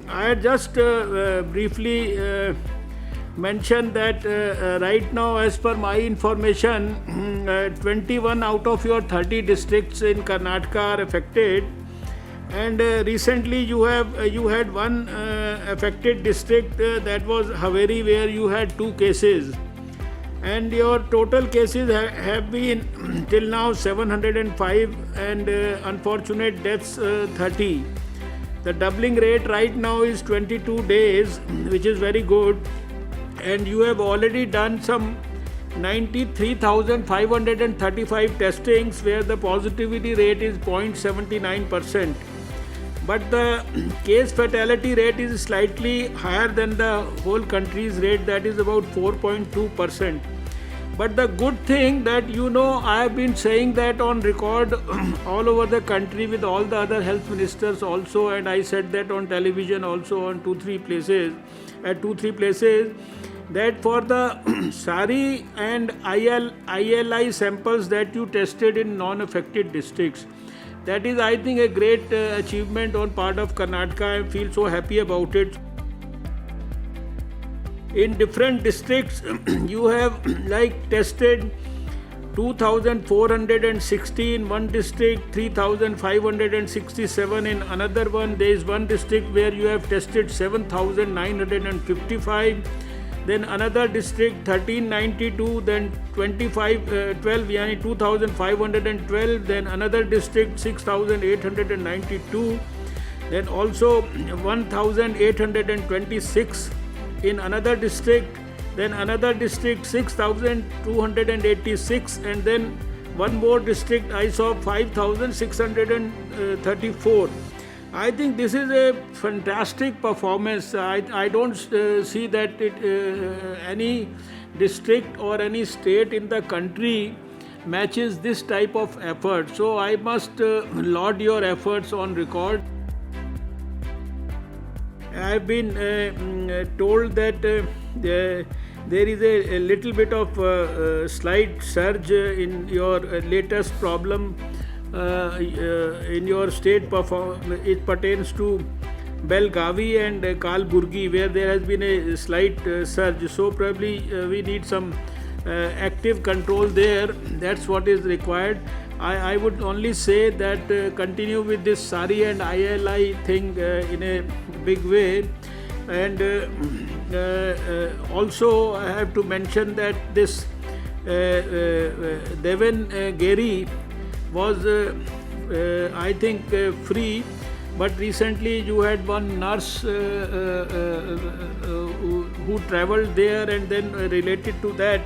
I had just briefly mentioned that right now, as per my information, 21 out of your 30 districts in Karnataka are affected, and recently you had one affected district, that was Haveri, where you had 2 cases, and your total cases have been till now 705, and unfortunate deaths 30. The doubling rate right now is 22 days, which is very good, and you have already done some 93,535 testings where the positivity rate is 0.79%. But the case fatality rate is slightly higher than the whole country's rate, that is about 4.2%. But the good thing that I have been saying that on record all over the country with all the other health ministers also, and I said that on television also on 2-3 places, that for the SARI and ILI samples that you tested in non-affected districts, that is, I think, a great achievement on part of Karnataka. I feel so happy about it. In different districts, you have tested 2,460 in one district, 3,567 in another one. There is one district where you have tested 7,955. Then another district 1392, then 12, yani 2512, then another district 6892, then also 1826 in another district, then another district 6286, and then one more district I saw 5634. I think this is a fantastic performance. I don't see that any district or any state in the country matches this type of effort. So I must laud your efforts on record. I have been told that there is a little bit of slight surge in your latest problem in your state. It pertains to Belgavi and Kalburgi, where there has been a slight surge. So probably we need some active control there. That's what is required. I would only say that continue with this SARI and ILI thing in a big way. And also I have to mention that this Devan Geri was I think free, but recently you had one nurse who travelled there, and then related to that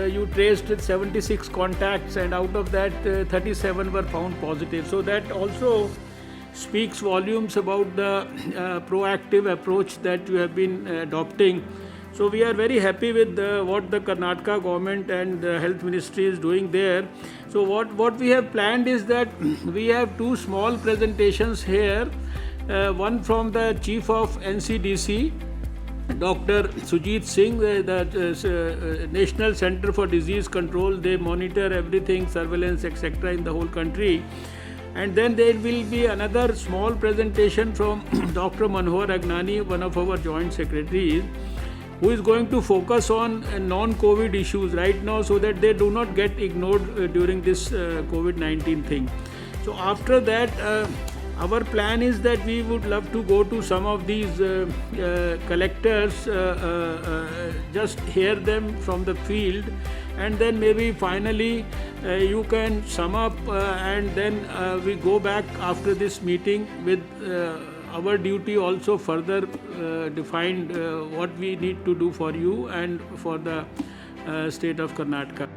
you traced 76 contacts, and out of that 37 were found positive. So that also speaks volumes about the proactive approach that you have been adopting. So we are very happy with what the Karnataka government and the health ministry is doing there. So what we have planned is that we have 2 small presentations here. One from the chief of NCDC, Dr. Sujit Singh, the National Center for Disease Control. They monitor everything, surveillance, etc. in the whole country. And then there will be another small presentation from Dr. Manohar Agnani, one of our joint secretaries, who is going to focus on non-COVID issues right now, so that they do not get ignored during this COVID-19 thing. So after that, our plan is that we would love to go to some of these collectors, just hear them from the field, and then maybe finally you can sum up, and then we go back after this meeting with our duty also further defined, what we need to do for you and for the state of Karnataka.